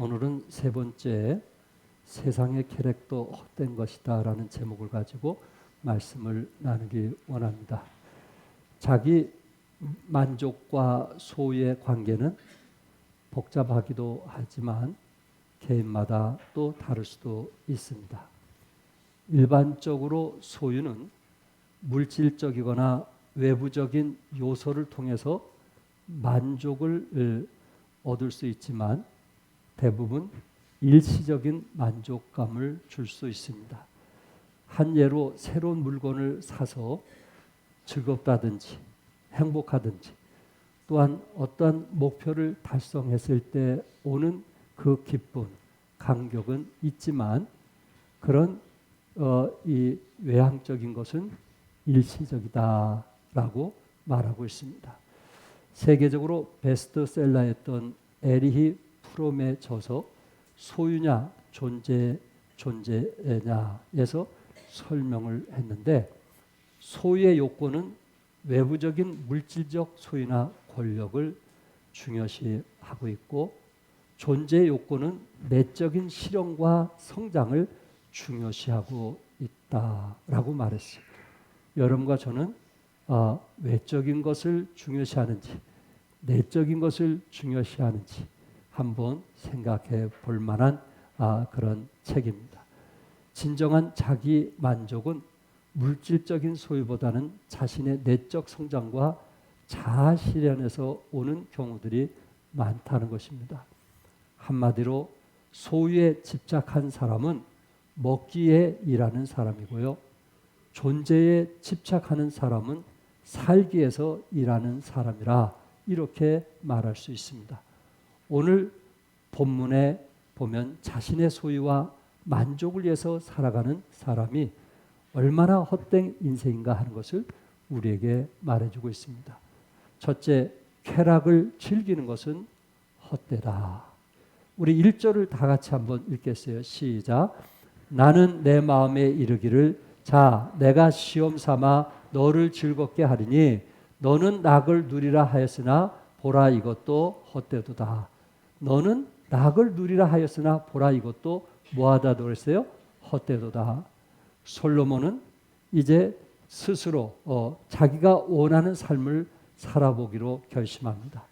오늘은 세 번째 세상의 계략도 헛된 것이다 라는 제목을 가지고 말씀을 나누기 원합니다. 자기 만족과 소유의 관계는 복잡하기도 하지만 개인마다 또 다를 수도 있습니다. 일반적으로 소유는 물질적이거나 외부적인 요소를 통해서 만족을 얻을 수 있지만 대부분 일시적인 만족감을 줄 수 있습니다. 한 예로 새로운 물건을 사서 즐겁다든지 행복하든지 또한 어떠한 목표를 달성했을 때 오는 그 기쁨, 감격은 있지만 그런 이 외향적인 것은 일시적이다라고 말하고 있습니다. 세계적으로 베스트셀러였던 에리히 프롬의 저서 소유냐 존재냐에서 설명을 했는데 소유의 요건은 외부적인 물질적 소유나 권력을 중요시하고 있고 존재의 요건은 내적인 실현과 성장을 중요시하고 있다라고 말했어요. 여러분과 저는 외적인 것을 중요시하는지 내적인 것을 중요시하는지 한번 생각해 볼 만한 그런 책입니다. 진정한 자기 만족은 물질적인 소유보다는 자신의 내적 성장과 자아 실현에서 오는 경우들이 많다는 것입니다. 한마디로 소유에 집착한 사람은 먹기에 일하는 사람이고요. 존재에 집착하는 사람은 살기 위해서 일하는 사람이라 이렇게 말할 수 있습니다. 오늘 본문에 보면 자신의 소유와 만족을 위해서 살아가는 사람이 얼마나 헛된 인생인가 하는 것을 우리에게 말해주고 있습니다. 첫째, 쾌락을 즐기는 것은 헛되다. 우리 1절을 다 같이 한번 읽겠어요. 시작. 나는 내 마음에 이르기를 자 내가 시험 삼아 너를 즐겁게 하리니 너는 낙을 누리라 하였으나 보라 이것도 헛되도다. 너는 낙을 누리라 하였으나 보라 이것도 뭐하다도 그랬어요? 헛되도다. 솔로몬은 이제 스스로 자기가 원하는 삶을 살아보기로 결심합니다.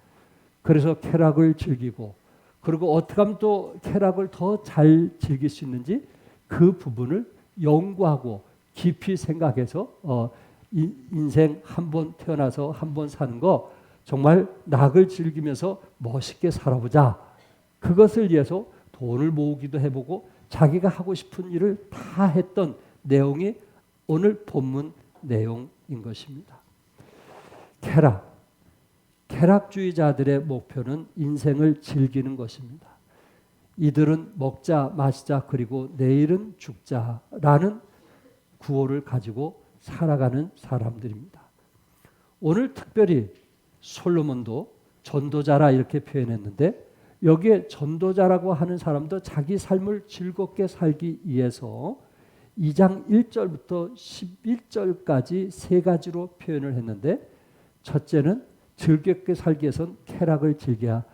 그래서 쾌락을 즐기고 그리고 어떻게 하면 또 쾌락을 더 잘 즐길 수 있는지 그 부분을 연구하고 깊이 생각해서 인생 한 번 태어나서 한 번 사는 거 정말 낙을 즐기면서 멋있게 살아보자. 그것을 위해서 돈을 모으기도 해보고 자기가 하고 싶은 일을 다 했던 내용이 오늘 본문 내용인 것입니다. 쾌락주의자들의 목표는 인생을 즐기는 것입니다. 이들은 먹자 마시자 그리고 내일은 죽자라는 구호를 가지고 살아가는 사람들입니다. 오늘 특별히 솔로몬도 전도자라 이렇게 표현했는데 여기에 전도자라고 하는 사람도 자기 삶을 즐겁게 살기 위해서 2장 1절부터 11절까지 세 가지로 표현을 했는데 첫째는 즐겁게 살기 위해서는 쾌락을 즐겨야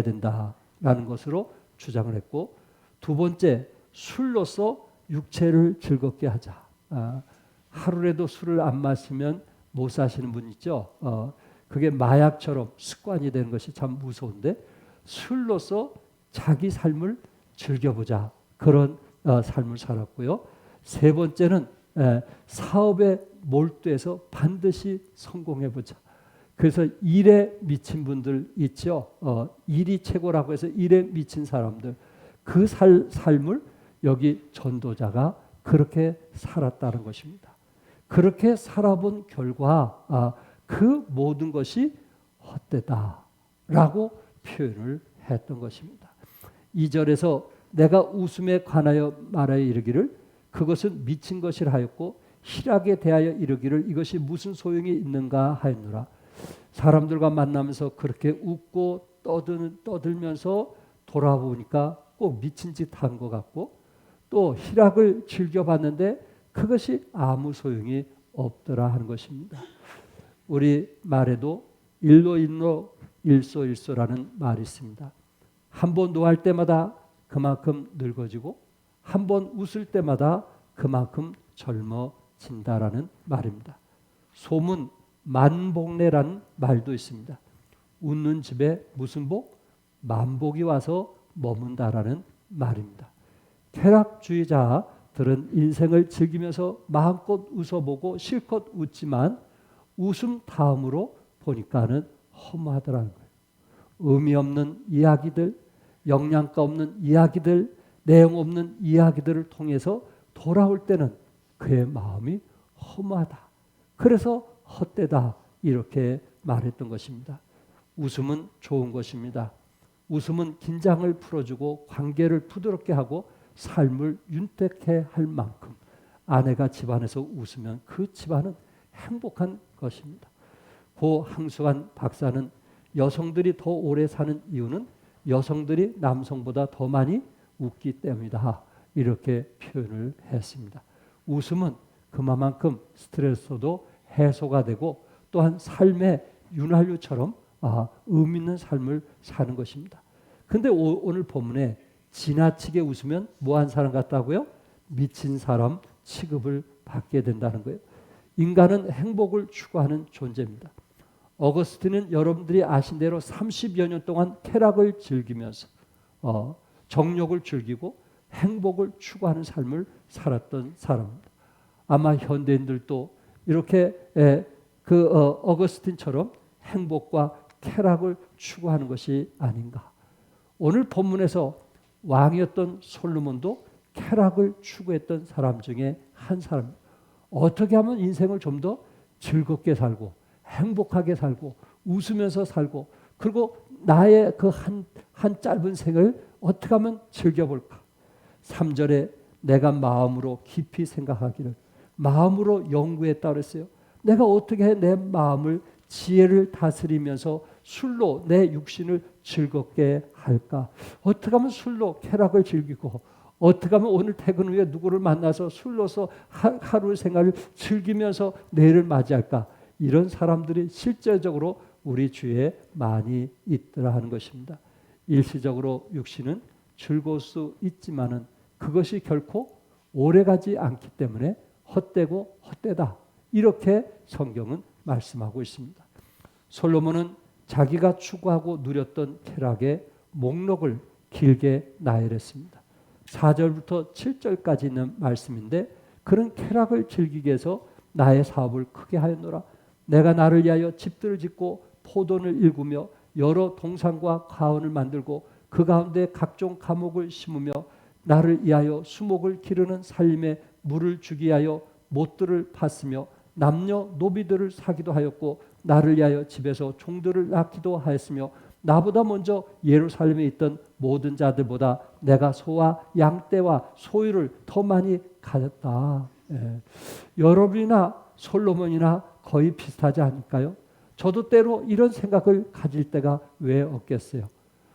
된다라는 것으로 주장을 했고 두 번째 술로서 육체를 즐겁게 하자. 하루라도 술을 안 마시면 못 사시는 분 있죠. 그게 마약처럼 습관이 되는 것이 참 무서운데 술로서 자기 삶을 즐겨보자. 그런 삶을 살았고요. 세 번째는 사업에 몰두해서 반드시 성공해보자. 그래서 일에 미친 분들 있죠. 일이 최고라고 해서 일에 미친 사람들. 그 삶을 여기 전도자가 그렇게 살았다는 것입니다. 그렇게 살아본 결과 그 모든 것이 헛되다라고 표현을 했던 것입니다. 2절에서 내가 웃음에 관하여 말하여 이르기를 그것은 미친 것이라 하였고 희락에 대하여 이르기를 이것이 무슨 소용이 있는가 하였노라. 사람들과 만나면서 그렇게 웃고 떠들면서 돌아보니까 꼭 미친 짓 한 것 같고 또 희락을 즐겨봤는데 그것이 아무 소용이 없더라 하는 것입니다. 우리 말에도 일로 일소라는 말이 있습니다. 한 번 노할 때마다 그만큼 늙어지고 한 번 웃을 때마다 그만큼 젊어진다라는 말입니다. 소문 만복래라는 말도 있습니다. 웃는 집에 무슨 복? 만복이 와서 머문다라는 말입니다. 쾌락주의자들은 인생을 즐기면서 마음껏 웃어보고 실컷 웃지만 웃음 다음으로 보니까는 허무하더라는 거예요. 의미 없는 이야기들, 영양가 없는 이야기들, 내용 없는 이야기들을 통해서 돌아올 때는 그의 마음이 허무하다. 그래서 헛되다 이렇게 말했던 것입니다. 웃음은 좋은 것입니다. 웃음은 긴장을 풀어주고 관계를 부드럽게 하고 삶을 윤택해 할 만큼 아내가 집안에서 웃으면 그 집안은 행복한 것입니다. 고 항수관 박사는 여성들이 더 오래 사는 이유는 여성들이 남성보다 더 많이 웃기 때문이다. 이렇게 표현을 했습니다. 웃음은 그만큼 스트레스도 해소가 되고 또한 삶의 윤활유처럼 의미 있는 삶을 사는 것입니다. 근데 오늘 본문에 지나치게 웃으면 뭐한 사람 같다고요? 미친 사람 취급을 받게 된다는 거예요. 인간은 행복을 추구하는 존재입니다. 어거스틴은 여러분들이 아신 대로 30여 년 동안 쾌락을 즐기면서 정욕을 즐기고 행복을 추구하는 삶을 살았던 사람입니다. 아마 현대인들도 이렇게 어거스틴처럼 행복과 쾌락을 추구하는 것이 아닌가. 오늘 본문에서 왕이었던 솔로몬도 쾌락을 추구했던 사람 중에 한 사람입니다. 어떻게 하면 인생을 좀 더 즐겁게 살고 행복하게 살고 웃으면서 살고 그리고 나의 그 한 짧은 생을 어떻게 하면 즐겨볼까. 3절에 내가 마음으로 깊이 생각하기를 마음으로 연구했다 그랬어요. 내가 어떻게 내 마음을 지혜를 다스리면서 술로 내 육신을 즐겁게 할까. 어떻게 하면 술로 쾌락을 즐기고 어떻게 하면 오늘 퇴근 후에 누구를 만나서 술로서 하루 생활을 즐기면서 내일을 맞이할까. 이런 사람들이 실제적으로 우리 주위에 많이 있더라 하는 것입니다. 일시적으로 육신은 즐거울 수 있지만은 그것이 결코 오래가지 않기 때문에 헛되고 헛되다. 이렇게 성경은 말씀하고 있습니다. 솔로몬은 자기가 추구하고 누렸던 쾌락의 목록을 길게 나열했습니다. 4절부터 7절까지 있는 말씀인데 그런 쾌락을 즐기기 위해서 나의 사업을 크게 하였노라. 내가 나를 위하여 집들을 짓고 포도를 일구며 여러 동산과 가온을 만들고 그 가운데 각종 과목을 심으며 나를 위하여 수목을 기르는 살림에 물을 주기 위하여 못들을 팠으며 남녀 노비들을 사기도 하였고 나를 위하여 집에서 종들을 낳기도 하였으며 나보다 먼저 예루살렘에 있던 모든 자들보다 내가 소와 양떼와 소유를 더 많이 가졌다. 여러분이나 솔로몬이나 거의 비슷하지 않을까요? 저도 때로 이런 생각을 가질 때가 왜 없겠어요.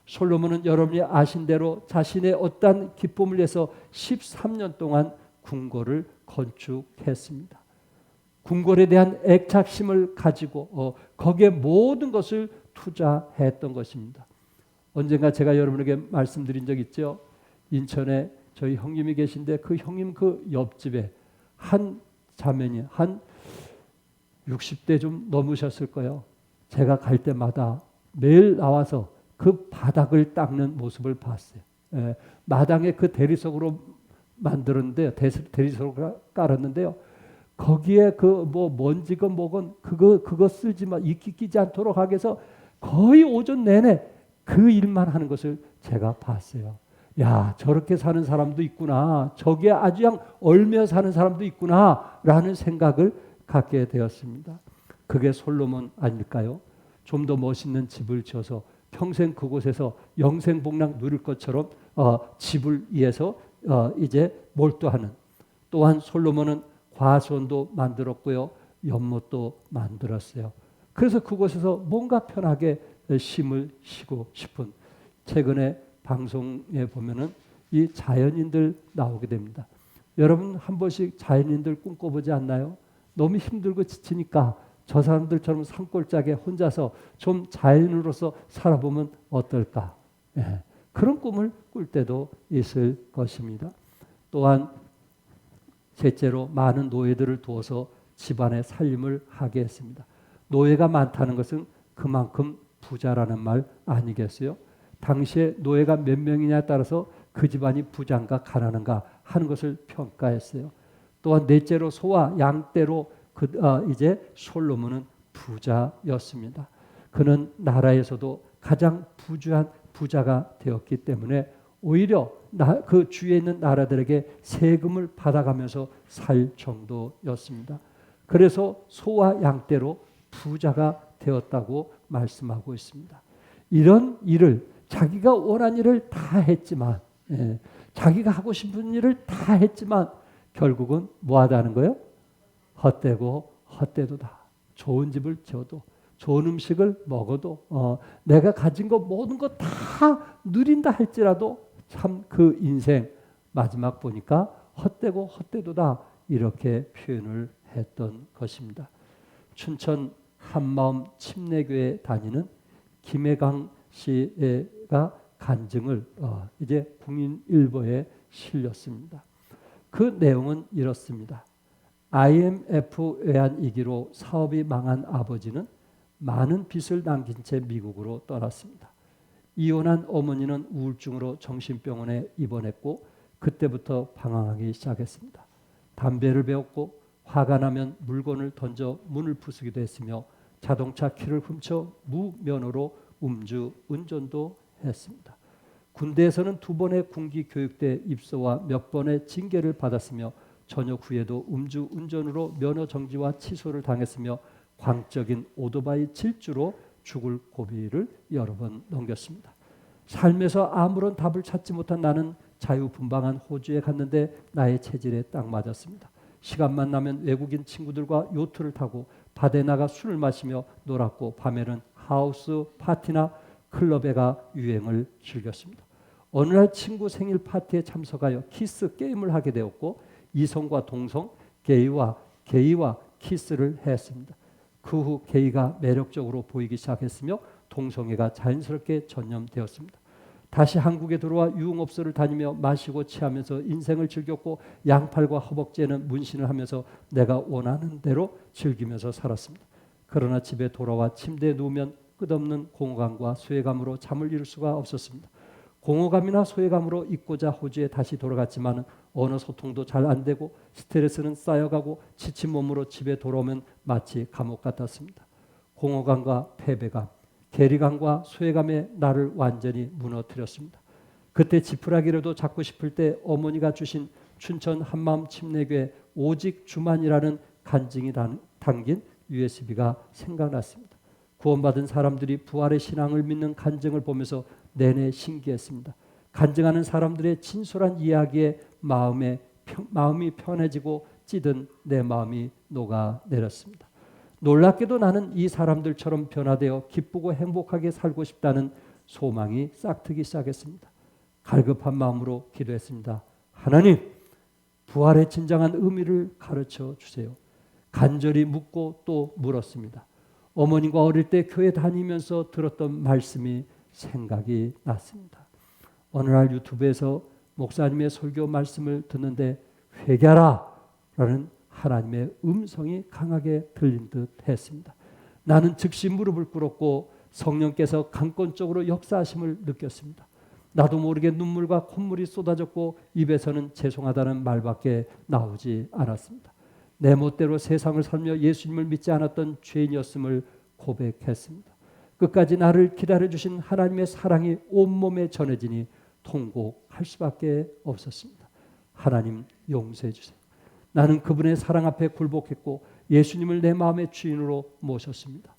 솔로몬은 여러분이 아신 대로 자신의 어떠한 기쁨을 위해서 13년 동안 궁궐을 건축했습니다. 궁궐에 대한 애착심을 가지고 거기에 모든 것을 투자했던 것입니다. 언젠가 제가 여러분에게 말씀드린 적 있죠. 인천에 저희 형님이 계신데 그 형님 그 옆집에 한 자매니 한 60대 좀 넘으셨을 거예요. 제가 갈 때마다 매일 나와서 그 바닥을 닦는 모습을 봤어요. 마당에 그 대리석으로 만들었는데 대리석으로 깔았는데요. 거기에 그 뭐 먼지건 뭐건 그거 쓸지 마 이끼 끼지 않도록 하기 위해서 거의 오전 내내 그 일만 하는 것을 제가 봤어요. 야, 저렇게 사는 사람도 있구나. 저게 아주 그냥 얼며 사는 사람도 있구나라는 생각을 갖게 되었습니다. 그게 솔로몬 아닐까요? 좀 더 멋있는 집을 지어서 평생 그곳에서 영생복락 누릴 것처럼 집을 위해서 이제 몰두하는. 또한 솔로몬은 과수원도 만들었고요. 연못도 만들었어요. 그래서 그곳에서 뭔가 편하게 쉼을 쉬고 싶은. 최근에 방송에 보면은 이 자연인들 나오게 됩니다. 여러분 한 번씩 자연인들 꿈꿔보지 않나요? 너무 힘들고 지치니까 저 사람들처럼 산골짜기에 혼자서 좀 자연으로서 살아보면 어떨까? 그런 꿈을 꿀 때도 있을 것입니다. 또한 셋째로 많은 노예들을 두어서 집안의 살림을 하게 했습니다. 노예가 많다는 것은 그만큼 부자라는 말 아니겠어요? 당시에 노예가 몇 명이냐에 따라서 그 집안이 부자인가 가난한가 하는 것을 평가했어요. 또한 넷째로 소와 양떼로 이제 솔로몬은 부자였습니다. 그는 나라에서도 가장 부주한 부자가 되었기 때문에 오히려 그 주위에 있는 나라들에게 세금을 받아가면서 살 정도였습니다. 그래서 소와 양떼로 부자가 되었다고 말씀하고 있습니다. 이런 일을 자기가 원한 일을 다 했지만 자기가 하고 싶은 일을 다 했지만 결국은 뭐하다는 거예요? 헛되고 헛되도다. 좋은 집을 지어도 좋은 음식을 먹어도 내가 가진 거 모든 거 다 누린다 할지라도 참 그 인생 마지막 보니까 헛되고 헛되도다 이렇게 표현을 했던 것입니다. 춘천 한마음 침례교회 다니는 김혜강 씨가 간증을 이제 국민일보에 실렸습니다. 그 내용은 이렇습니다. IMF 외환위기로 사업이 망한 아버지는 많은 빚을 남긴 채 미국으로 떠났습니다. 이혼한 어머니는 우울증으로 정신병원에 입원했고 그때부터 방황하기 시작했습니다. 담배를 배웠고 화가 나면 물건을 던져 문을 부수기도 했으며 자동차 키를 훔쳐 무면허로 음주 운전도 했습니다. 군대에서는 2번의 군기 교육대 입소와 몇 번의 징계를 받았으며 전역 후에도 음주 운전으로 면허 정지와 취소를 당했으며 광적인 오토바이 질주로 죽을 고비를 여러 번 넘겼습니다. 삶에서 아무런 답을 찾지 못한 나는 자유분방한 호주에 갔는데 나의 체질에 딱 맞았습니다. 시간만 나면 외국인 친구들과 요트를 타고 바다에 나가 술을 마시며 놀았고 밤에는 하우스 파티나 클럽에 가 유행을 즐겼습니다. 어느 날 친구 생일 파티에 참석하여 키스 게임을 하게 되었고 이성과 동성, 게이와 키스를 했습니다. 그 후 게이가 매력적으로 보이기 시작했으며 동성애가 자연스럽게 전염되었습니다. 다시 한국에 들어와 유흥업소를 다니며 마시고 취하면서 인생을 즐겼고 양팔과 허벅지에는 문신을 하면서 내가 원하는 대로 즐기면서 살았습니다. 그러나 집에 돌아와 침대에 누우면 끝없는 공허감과 소외감으로 잠을 이룰 수가 없었습니다. 공허감이나 소외감으로 잊고자 호주에 다시 돌아갔지만 언어 소통도 잘 안 되고 스트레스는 쌓여가고 지친 몸으로 집에 돌아오면 마치 감옥 같았습니다. 공허감과 패배감, 괴리감과 소외감에 나를 완전히 무너뜨렸습니다. 그때 지푸라기라도 잡고 싶을 때 어머니가 주신 춘천 한마음 침례교회 오직 주만이라는 간증이 담긴 USB가 생각났습니다. 구원받은 사람들이 부활의 신앙을 믿는 간증을 보면서 내내 신기했습니다. 간증하는 사람들의 진솔한 이야기에 마음이 편해지고 찌든 내 마음이 녹아내렸습니다. 놀랍게도 나는 이 사람들처럼 변화되어 기쁘고 행복하게 살고 싶다는 소망이 싹트기 시작했습니다. 갈급한 마음으로 기도했습니다. 하나님, 부활의 진정한 의미를 가르쳐 주세요. 간절히 묻고 또 물었습니다. 어머님과 어릴 때 교회 다니면서 들었던 말씀이 생각이 났습니다. 어느 날 유튜브에서 목사님의 설교 말씀을 듣는데 회개하라 라는 하나님의 음성이 강하게 들린 듯 했습니다. 나는 즉시 무릎을 꿇었고 성령께서 강권적으로 역사하심을 느꼈습니다. 나도 모르게 눈물과 콧물이 쏟아졌고 입에서는 죄송하다는 말밖에 나오지 않았습니다. 내 멋대로 세상을 살며 예수님을 믿지 않았던 죄인이었음을 고백했습니다. 끝까지 나를 기다려주신 하나님의 사랑이 온몸에 전해지니 통곡할 수밖에 없었습니다. 하나님 용서해 주세요. 나는 그분의 사랑 앞에 굴복했고 예수님을 내 마음의 주인으로 모셨습니다.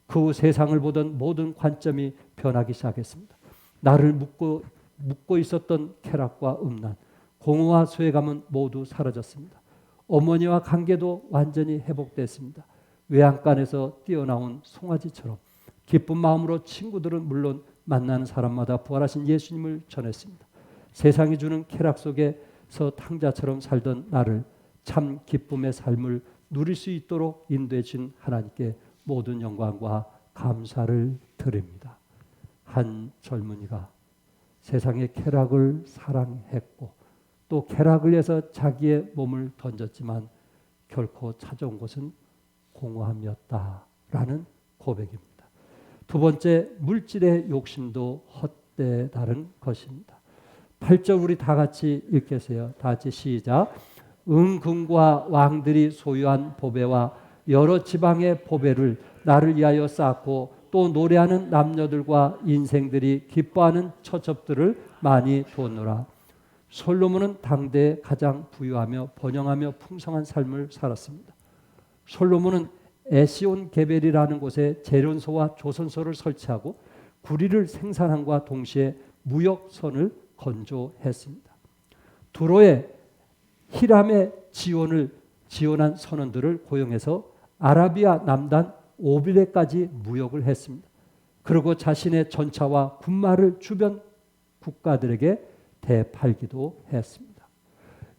그 후 세상을 보던 모든 관점이 변하기 시작했습니다. 나를 묶고 있었던 쾌락과 음란, 공허와 소외감은 모두 사라졌습니다. 어머니와 관계도 완전히 회복됐습니다. 외양간에서 뛰어나온 송아지처럼 기쁜 마음으로 친구들은 물론 만나는 사람마다 부활하신 예수님을 전했습니다. 세상이 주는 쾌락 속에서 탕자처럼 살던 나를 참 기쁨의 삶을 누릴 수 있도록 인도해 주신 하나님께 모든 영광과 감사를 드립니다. 한 젊은이가 세상의 쾌락을 사랑했고 또 쾌락을 위해서 자기의 몸을 던졌지만 결코 찾아온 것은 공허함이었다라는 고백입니다. 두 번째, 물질의 욕심도 헛되다는 것입니다. 8절 우리 다 같이 읽겠어요. 다 같이 시작. 은금과 왕들이 소유한 보배와 여러 지방의 보배를 나를 위하여 쌓고 또 노래하는 남녀들과 인생들이 기뻐하는 처첩들을 많이 두었노라. 솔로몬은 당대에 가장 부유하며 번영하며 풍성한 삶을 살았습니다. 솔로몬은 에시온 게벨이라는 곳에 재련소와 조선소를 설치하고 구리를 생산함과 동시에 무역선을 건조했습니다. 두로에 히람의 지원한 선원들을 고용해서 아라비아 남단 오빌에까지 무역을 했습니다. 그리고 자신의 전차와 군마를 주변 국가들에게 대팔기도 했습니다.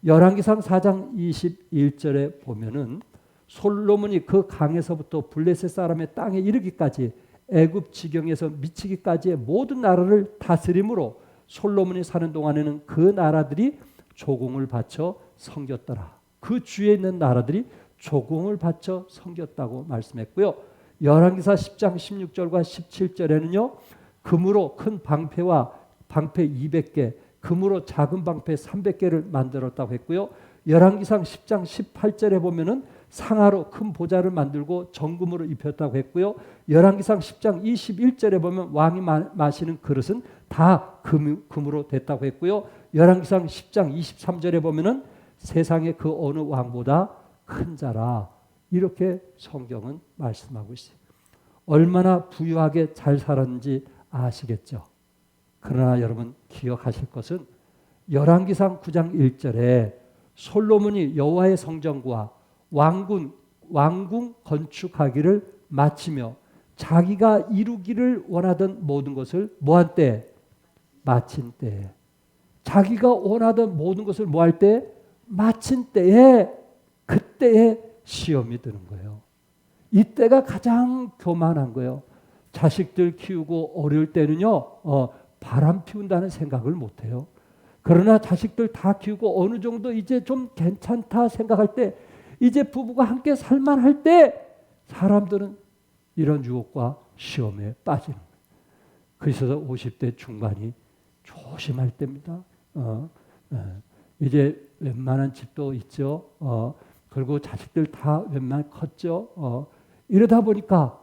열왕기상 4장 21절에 보면은 솔로몬이 그 강에서부터 블레셋 사람의 땅에 이르기까지 애굽 지경에서 미치기까지의 모든 나라를 다스림으로 솔로몬이 사는 동안에는 그 나라들이 조공을 바쳐 섬겼더라. 그 주위에 있는 나라들이 조공을 바쳐 섬겼다고 말씀했고요. 열왕기사 10장 16절과 17절에는요. 금으로 큰 방패와 방패 200개, 금으로 작은 방패 300개를 만들었다고 했고요. 열왕기상 10장 18절에 보면은 상하로 큰 보좌를 만들고 정금으로 입혔다고 했고요. 열왕기상 10장 21절에 보면 왕이 마시는 그릇은 다 금으로 됐다고 했고요. 열왕기상 10장 23절에 보면은 세상의 그 어느 왕보다 큰 자라 이렇게 성경은 말씀하고 있어요. 얼마나 부유하게 잘 살았는지 아시겠죠? 그러나 여러분 기억하실 것은 열왕기상 9장 1절에 솔로몬이 여호와의 성전과 왕궁 건축하기를 마치며 자기가 이루기를 원하던 모든 것을 뭐한 때? 마친 때에. 자기가 원하던 모든 것을 뭐할 때? 마친 때에 그때에 시험이 드는 거예요. 이때가 가장 교만한 거예요. 자식들 키우고 어려울 때는요. 바람 피운다는 생각을 못해요. 그러나 자식들 다 키우고 어느 정도 이제 좀 괜찮다 생각할 때 이제 부부가 함께 살만할 때 사람들은 이런 유혹과 시험에 빠지는 거예요. 그래서 50대 중반이 조심할 때입니다. 이제 웬만한 집도 있죠. 그리고 자식들 다 웬만하면 컸죠. 이러다 보니까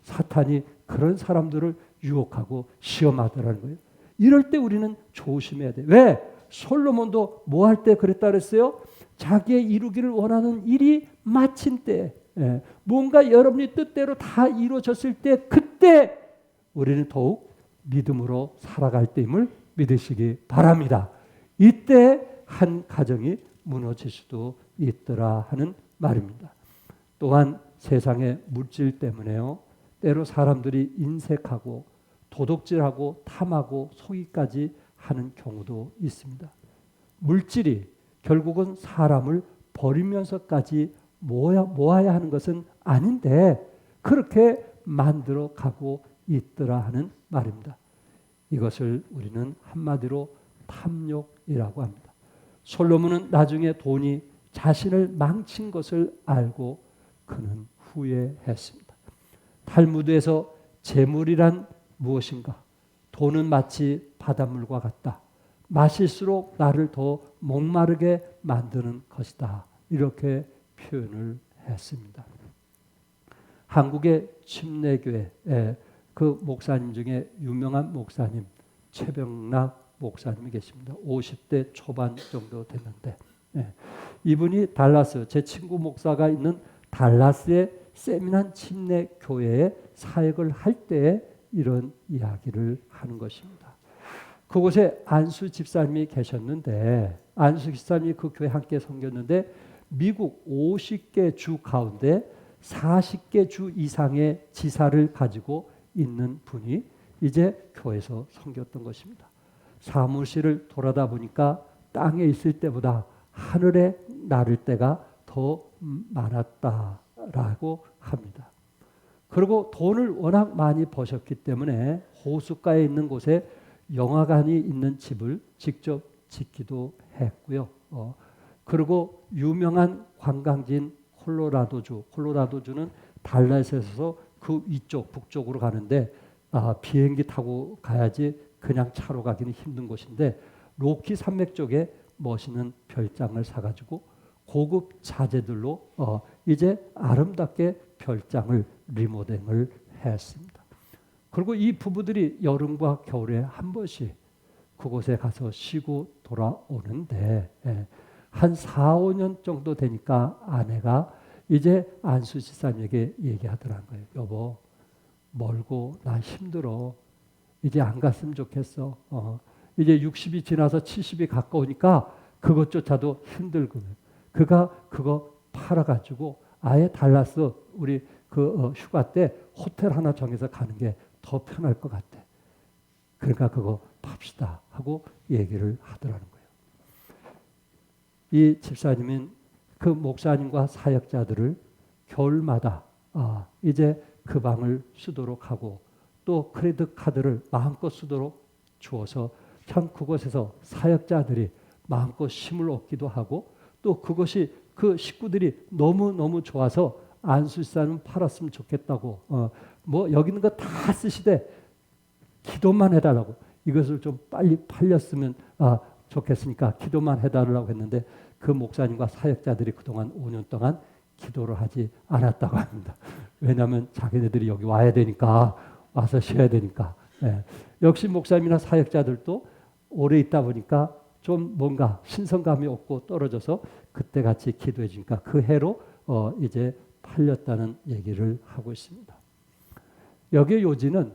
사탄이 그런 사람들을 유혹하고 시험하더라는 거예요. 이럴 때 우리는 조심해야 돼. 왜? 솔로몬도 뭐 할 때 그랬다 그랬어요? 자기의 이루기를 원하는 일이 마친 때, 뭔가 여러분이 뜻대로 다 이루어졌을 때 그때 우리는 더욱 믿음으로 살아갈 때임을 믿으시기 바랍니다. 이때 한 가정이 무너질 수도 있더라 하는 말입니다. 또한 세상의 물질 때문에요. 때로 사람들이 인색하고 도둑질하고 탐하고 속이까지 하는 경우도 있습니다. 물질이 결국은 사람을 버리면서까지 모아야 하는 것은 아닌데 그렇게 만들어 가고 있더라 하는 말입니다. 이것을 우리는 한마디로 탐욕이라고 합니다. 솔로몬은 나중에 돈이 자신을 망친 것을 알고 그는 후회했습니다. 탈무드에서 재물이란 무엇인가? 돈은 마치 바닷물과 같다. 마실수록 나를 더 목마르게 만드는 것이다. 이렇게 표현을 했습니다. 한국의 침례교회 그 목사님 중에 유명한 목사님 최병락 목사님이 계십니다. 50대 초반 정도 됐는데 이분이 달라스 제 친구 목사가 있는 달라스의 세미난 침례교회에 사역을 할 때 이런 이야기를 하는 것입니다. 그곳에 안수 집사님이 계셨는데 안수 집사님이 그 교회 함께 섬겼는데 미국 50개 주 가운데 40개 주 이상의 지사를 가지고 있는 분이 이제 교회에서 섬겼던 것입니다. 사무실을 돌아다 보니까 땅에 있을 때보다 하늘에 나를 때가 더 많았다라고 합니다. 그리고 돈을 워낙 많이 버셨기 때문에 호숫가에 있는 곳에 영화관이 있는 집을 직접 짓기도 했고요. 그리고 유명한 관광지인 콜로라도주는 달라스에서 그 위쪽 북쪽으로 가는데 비행기 타고 가야지 그냥 차로 가기는 힘든 곳인데 로키 산맥 쪽에 멋있는 별장을 사가지고 고급 자재들로 이제 아름답게 별장을 리모델링을 했습니다. 그리고 이 부부들이 여름과 겨울에 한 번씩 그곳에 가서 쉬고 돌아오는데 한 4, 5년 정도 되니까 아내가 이제 안수 집사님에게 얘기하더라는 거예요. 여보, 멀고 나 힘들어. 이제 안 갔으면 좋겠어. 이제 60이 지나서 70이 가까우니까 그것조차도 힘들거든. 그가 그거 팔아가지고 아예 달라스 우리 그 휴가 때 호텔 하나 정해서 가는 게 더 편할 것 같아. 그러니까 그거 팝시다 하고 얘기를 하더라는 거예요. 이 집사님은 그 목사님과 사역자들을 겨울마다 이제 그 방을 쓰도록 하고 또 크레딧 카드를 마음껏 쓰도록 주어서 참 그곳에서 사역자들이 마음껏 힘을 얻기도 하고 또 그것이 그 식구들이 너무너무 좋아서 안수시사는 팔았으면 좋겠다고 뭐 여기 있는 거 다 쓰시되 기도만 해달라고 이것을 좀 빨리 팔렸으면 좋겠으니까 기도만 해달라고 했는데 그 목사님과 사역자들이 그동안 5년 동안 기도를 하지 않았다고 합니다. 왜냐하면 자기네들이 여기 와야 되니까 와서 쉬어야 되니까. 역시 목사님이나 사역자들도 오래 있다 보니까 좀 뭔가 신선감이 없고 떨어져서 그때 같이 기도해 주니까 그 해로 이제 팔렸다는 얘기를 하고 있습니다. 여기에 요지는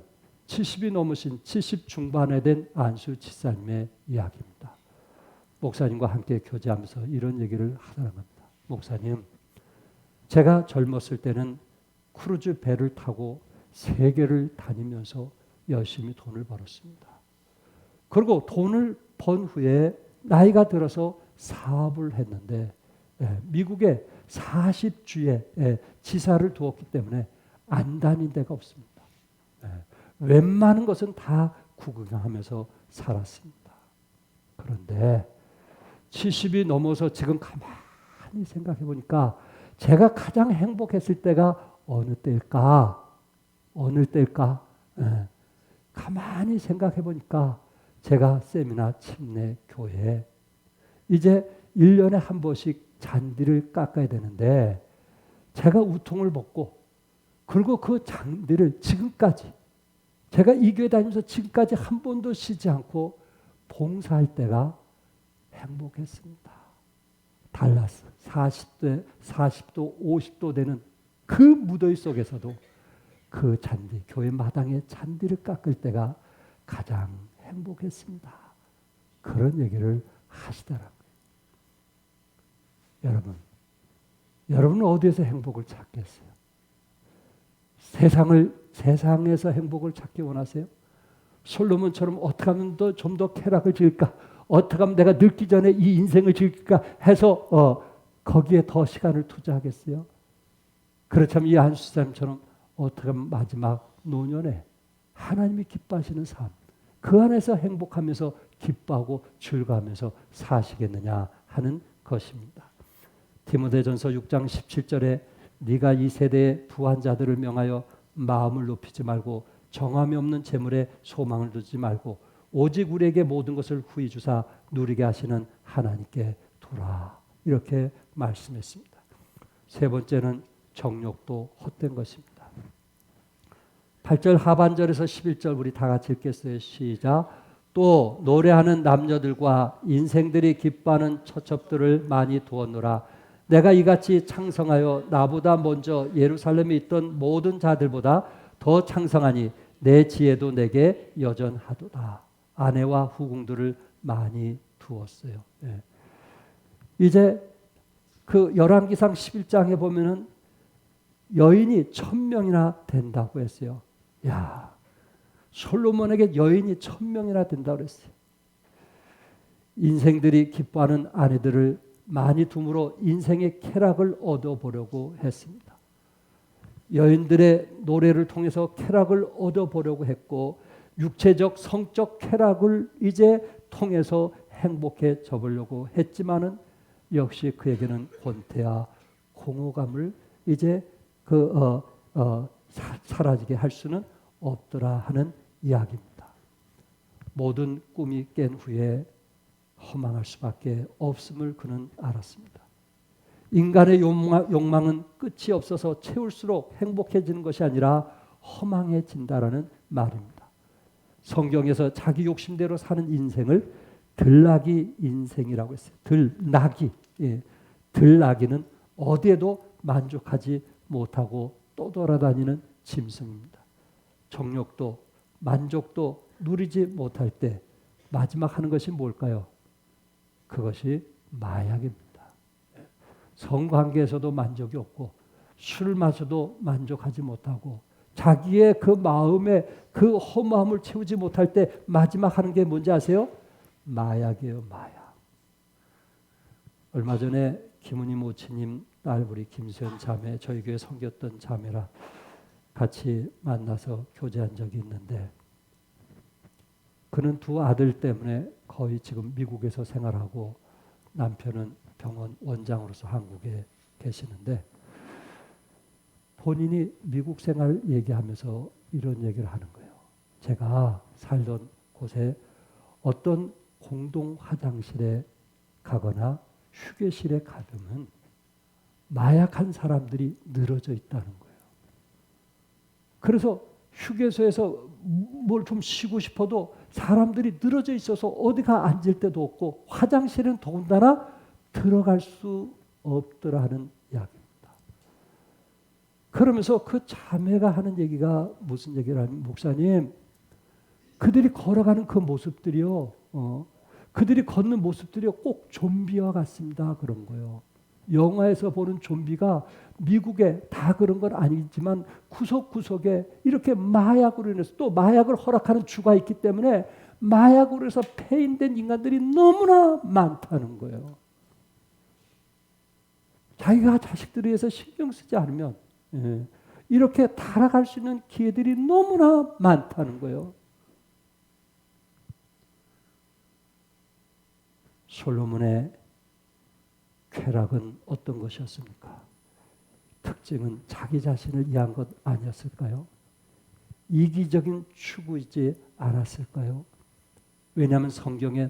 70이 넘으신 70 중반에 된 안수 집사님의 이야기입니다. 목사님과 함께 교제하면서 이런 얘기를 하더라는 겁니다. 목사님, 제가 젊었을 때는 크루즈 배를 타고 세계를 다니면서 열심히 돈을 벌었습니다. 그리고 돈을 번 후에 나이가 들어서 사업을 했는데 미국에 40주에 지사를 두었기 때문에 안 다닌 데가 없습니다. 웬만한 것은 다 구경하면서 살았습니다. 그런데 70이 넘어서 지금 가만히 생각해 보니까 제가 가장 행복했을 때가 어느 때일까? 어느 때일까? 가만히 생각해 보니까 제가 세미나 침례 교회에 이제 1년에 한 번씩 잔디를 깎아야 되는데 제가 우통을 벗고 그리고 그 잔디를 지금까지 제가 이 교회 다니면서 지금까지 한 번도 쉬지 않고 봉사할 때가 행복했습니다. 달라스 40도 50도 되는 그 무더위 속에서도 그 잔디 교회 마당에 잔디를 깎을 때가 가장 행복했습니다. 그런 얘기를 하시더라고요. 여러분은 어디에서 행복을 찾겠어요? 세상에서 행복을 찾기 원하세요? 솔로몬처럼 어떻게 하면 좀 더 쾌락을 즐길까? 어떻게 하면 내가 늙기 전에 이 인생을 즐길까 해서 거기에 더 시간을 투자하겠어요? 그렇다면 이 안수사님처럼 어떻게 하면 마지막 노년에 하나님이 기뻐하시는 삶, 그 안에서 행복하면서 기뻐하고 즐거워하면서 사시겠느냐 하는 것입니다. 디모데전서 6장 17절에 네가 이 세대의 부한 자들을 명하여 마음을 높이지 말고 정함이 없는 재물에 소망을 두지 말고 오직 우리에게 모든 것을 후히 주사 누리게 하시는 하나님께 두라. 이렇게 말씀했습니다. 세 번째는 정욕도 헛된 것입니다. 8절 하반절에서 11절 우리 다 같이 읽겠어요. 시작. 또 노래하는 남녀들과 인생들이 기뻐하는 처첩들을 많이 두었노라. 내가 이같이 창성하여 나보다 먼저 예루살렘에 있던 모든 자들보다 더 창성하니 내 지혜도 내게 여전하도다. 아내와 후궁들을 많이 두었어요. 이제 그 열왕기상 11장에 보면은 여인이 1000명이나 된다고 했어요. 야, 솔로몬에게 여인이 1000명이나 된다고 그랬어요. 인생들이 기뻐하는 아내들을 많이 둠으로 인생의 쾌락을 얻어보려고 했습니다. 여인들의 노래를 통해서 쾌락을 얻어보려고 했고 육체적 성적 쾌락을 이제 통해서 행복해져 보려고 했지만은 역시 그에게는 권태와 공허감을 이제 사라지게 할 수는 없더라 하는 이야기입니다. 모든 꿈이 깬 후에 허망할 수밖에 없음을 그는 알았습니다. 인간의 욕망은 끝이 없어서 채울수록 행복해지는 것이 아니라 허망해진다라는 말입니다. 성경에서 자기 욕심대로 사는 인생을 들나기 인생이라고 했어요. 들나기. 예. 들나기는 어디에도 만족하지 못하고 또 돌아다니는 짐승입니다. 정욕도 만족도 누리지 못할 때 마지막 하는 것이 뭘까요? 그것이 마약입니다. 성관계에서도 만족이 없고 술 마셔도 만족하지 못하고 자기의 그 마음에 그 허무함을 채우지 못할 때 마지막 하는 게 뭔지 아세요? 마약이에요. 마약. 얼마 전에 김은희 모치님 딸 우리 김수현 자매, 저희 교회 섬겼던 자매라 같이 만나서 교제한 적이 있는데, 그는 두 아들 때문에 거의 지금 미국에서 생활하고 남편은 병원 원장으로서 한국에 계시는데, 본인이 미국 생활 얘기하면서 이런 얘기를 하는 거예요. 제가 살던 곳에 어떤 공동 화장실에 가거나 휴게실에 가면 마약한 사람들이 늘어져 있다는 거예요. 그래서 휴게소에서 뭘 좀 쉬고 싶어도 사람들이 늘어져 있어서 어디가 앉을 데도 없고 화장실은 더군다나 들어갈 수 없더라 하는 이야기입니다. 그러면서 그 자매가 하는 얘기가 무슨 얘기를 하냐면, 목사님, 그들이 걸어가는 그 모습들이요, 그들이 걷는 모습들이요 꼭 좀비와 같습니다. 그런 거예요. 영화에서 보는 좀비가 미국에 다 그런 건 아니지만 구석구석에 이렇게 마약으로 인해서, 또 마약을 허락하는 주가 있기 때문에 마약으로 해서 폐인된 인간들이 너무나 많다는 거예요. 자기가 자식들에 의해서 신경 쓰지 않으면 이렇게 타락할 수 있는 기회들이 너무나 많다는 거예요. 솔로몬의 쾌락은 어떤 것이었습니까? 특징은 자기 자신을 위한 것 아니었을까요? 이기적인 추구이지 않았을까요? 왜냐하면 성경에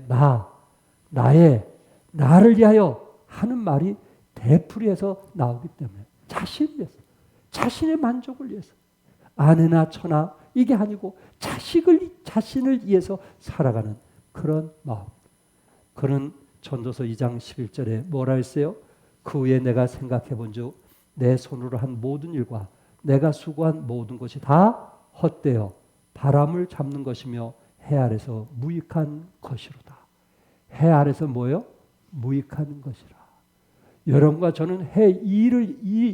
나를 위하여 하는 말이 되풀이해서 나오기 때문에, 자신을 위해서, 자신의 만족을 위해서, 아내나 처나 이게 아니고 자신을 위해서 살아가는 그런 마음. 그는 전도서 2장 11절에 뭐라 했어요? 그 후에 내가 생각해 본즉 내 손으로 한 모든 일과 내가 수고한 모든 것이 다 헛되어 바람을 잡는 것이며 해 아래서 무익한 것이로다. 해 아래서 뭐예요? 무익한 것이라. 여러분과 저는 이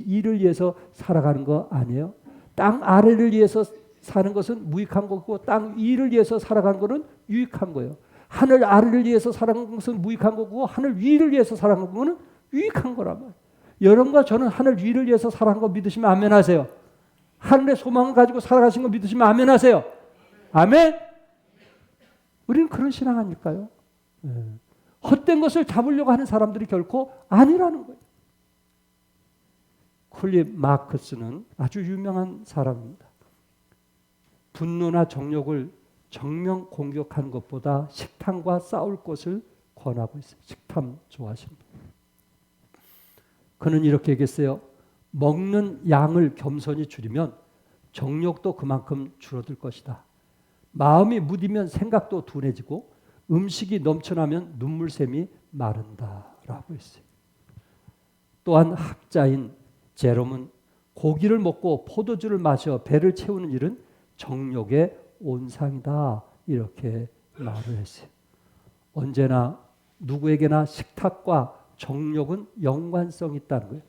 일을 위해서 살아가는 거 아니에요? 땅 아래를 위해서 사는 것은 무익한 거고 땅 위를 위해서 살아가는 것은 유익한 거예요. 하늘 아래를 위해서 살아가는 것은 무익한 거고 하늘 위를 위해서 살아가는 것은 유익한 거란 말이에요. 여러분과 저는 하늘 위를 위해서 살아가는 거 믿으시면 아멘 하세요. 하늘의 소망을 가지고 살아가신 거 믿으시면 아멘 하세요. 아멘. 우리는 그런 신앙 아닐까요? 헛된 것을 잡으려고 하는 사람들이 결코 아니라는 거예요. 쿨립 마크스는 아주 유명한 사람입니다. 분노나 정욕을 정면 공격하는 것보다 식탐과 싸울 것을 권하고 있어요. 식탐 좋아하십니다. 그는 이렇게 얘기했어요. 먹는 양을 겸손히 줄이면 정욕도 그만큼 줄어들 것이다. 마음이 무디면 생각도 둔해지고 음식이 넘쳐나면 눈물샘이 마른다라고 했어요. 또한 학자인 제롬은 고기를 먹고 포도주를 마셔 배를 채우는 일은 정욕의 온상이다 이렇게 말을 했어요. 언제나 누구에게나 식탁과 정욕은 연관성이 있다는 거예요.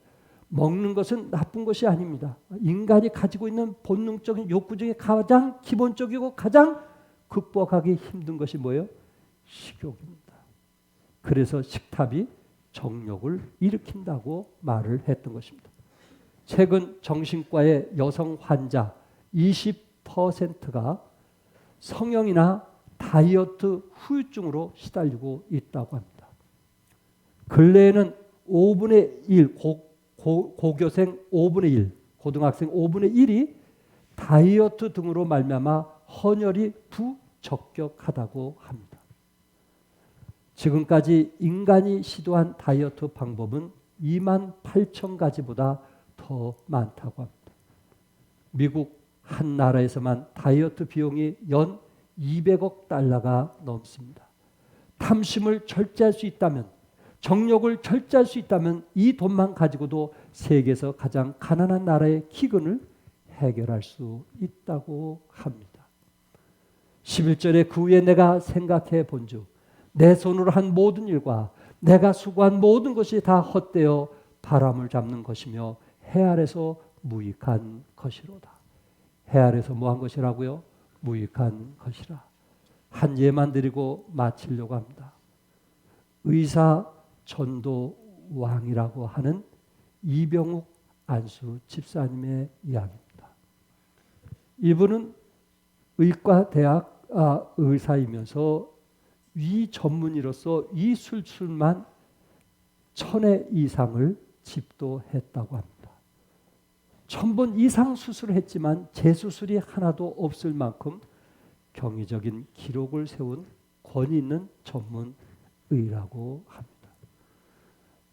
먹는 것은 나쁜 것이 아닙니다. 인간이 가지고 있는 본능적인 욕구 중에 가장 기본적이고 가장 극복하기 힘든 것이 뭐예요? 식욕입니다. 그래서 식탐이 정욕을 일으킨다고 말을 했던 것입니다. 최근 정신과의 여성 환자 20%가 성형이나 다이어트 후유증으로 시달리고 있다고 합니다. 근래에는 5분의 1, 고교생 5분의 1, 고등학생 5분의 1이 다이어트 등으로 말미암아 헌혈이 부적격하다고 합니다. 지금까지 인간이 시도한 다이어트 방법은 28,000가지보다 더 많다고 합니다. 미국 한 나라에서만 다이어트 비용이 연 200억 달러가 넘습니다. 탐심을 절제할 수 있다면, 정욕을 절제할 수 있다면 이 돈만 가지고도 세계에서 가장 가난한 나라의 기근을 해결할 수 있다고 합니다. 11절에 그 후에 내가 생각해 본즉 내 손으로 한 모든 일과 내가 수고한 모든 것이 다 헛되어 바람을 잡는 것이며 해 아래서 무익한 것이로다. 해 아래서 뭐한 것이라고요? 무익한 것이라. 한 예만 드리고 마치려고 합니다. 의사 전도 왕이라고 하는 이병욱 안수 집사님의 이야기입니다. 이분은 의과대학 의사이면서 위 전문의로서 이 수술만 1000회 이상을 집도했다고 합니다. 1000번 이상 수술을 했지만 재수술이 하나도 없을 만큼 경이적인 기록을 세운 권위 있는 전문의라고 합니다.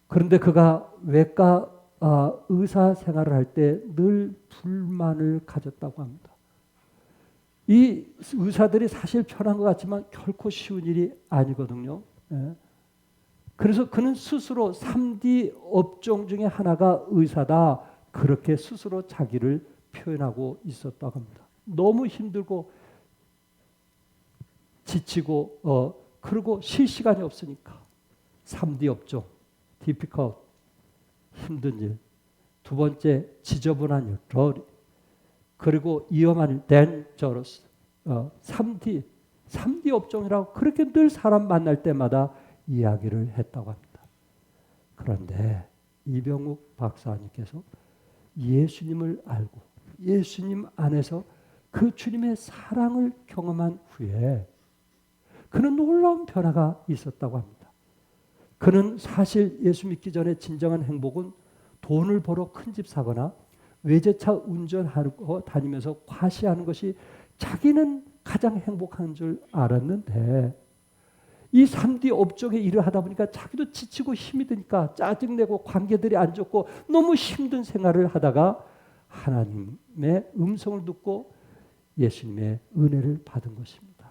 그런데 그가 외과 의사 생활을 할 때 늘 불만을 가졌다고 합니다. 이 의사들이 사실 편한 것 같지만 결코 쉬운 일이 아니거든요. 그래서 그는 스스로 3D 업종 중에 하나가 의사다. 그렇게 스스로 자기를 표현하고 있었다고 합니다. 너무 힘들고 지치고 그리고 쉴 시간이 없으니까 3D 업종, difficult, 힘든 일. 두 번째, 지저분한 일, dirty. 그리고 위험한 일, dangerous. 3D 업종이라고 그렇게 늘 사람 만날 때마다 이야기를 했다고 합니다. 그런데 이병욱 박사님께서 예수님을 알고 예수님 안에서 그 주님의 사랑을 경험한 후에 그는 놀라운 변화가 있었다고 합니다. 그는 사실 예수 믿기 전에 진정한 행복은 돈을 벌어 큰 집 사거나 외제차 운전하고 다니면서 과시하는 것이 자기는 가장 행복한 줄 알았는데 이 3D 업종에 일을 하다 보니까 자기도 지치고 힘이 드니까 짜증내고 관계들이 안 좋고 너무 힘든 생활을 하다가 하나님의 음성을 듣고 예수님의 은혜를 받은 것입니다.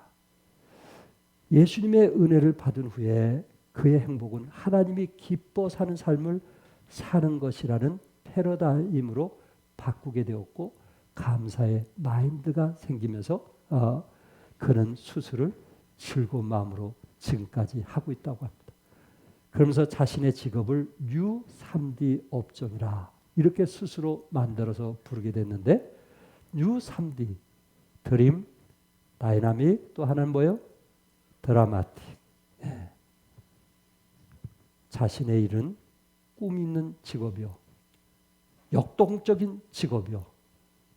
예수님의 은혜를 받은 후에 그의 행복은 하나님이 기뻐 사는 삶을 사는 것이라는 패러다임으로 바꾸게 되었고 감사의 마인드가 생기면서 그는 수술을 즐거운 마음으로 지금까지 하고 있다고 합니다. 그러면서 자신의 직업을 뉴 3D 업종이라 이렇게 스스로 만들어서 부르게 됐는데 뉴 3D, 드림, 다이나믹, 또 하나는 뭐예요? 드라마틱. 네. 자신의 일은 꿈 있는 직업이요. 역동적인 직업이요.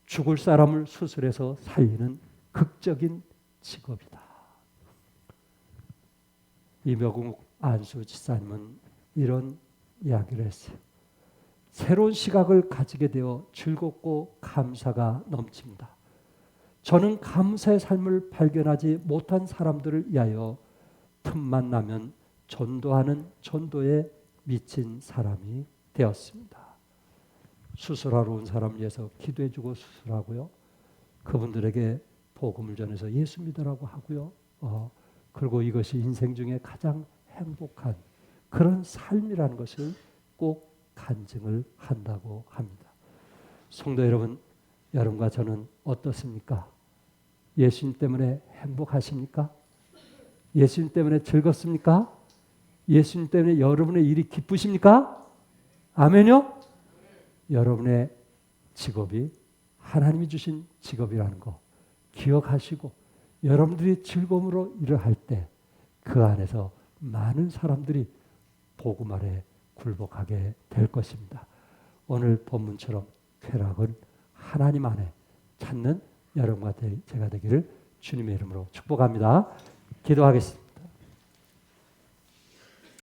죽을 사람을 수술해서 살리는 극적인 직업이다. 이병욱 안수 집사님은 이런 이야기를 했어요. 새로운 시각을 가지게 되어 즐겁고 감사가 넘칩니다. 저는 감사의 삶을 발견하지 못한 사람들을 위하여 틈만 나면 전도하는 전도에 미친 사람이 되었습니다. 수술하러 온 사람을 위해서 기도해주고 수술하고요. 그분들에게 복음을 전해서 예수 믿으라고 하고요. 그리고 이것이 인생 중에 가장 행복한 그런 삶이라는 것을 꼭 간증을 한다고 합니다. 성도 여러분, 여러분과 저는 어떻습니까? 예수님 때문에 행복하십니까? 예수님 때문에 즐겁습니까? 예수님 때문에 여러분의 일이 기쁘십니까? 아멘요? 여러분의 직업이 하나님이 주신 직업이라는 거 기억하시고 여러분들이 즐거움으로 일을 할 때 그 안에서 많은 사람들이 복음 아래 굴복하게 될 것입니다. 오늘 본문처럼 쾌락은 하나님 안에 찾는 여러분과 제가 되기를 주님의 이름으로 축복합니다. 기도하겠습니다.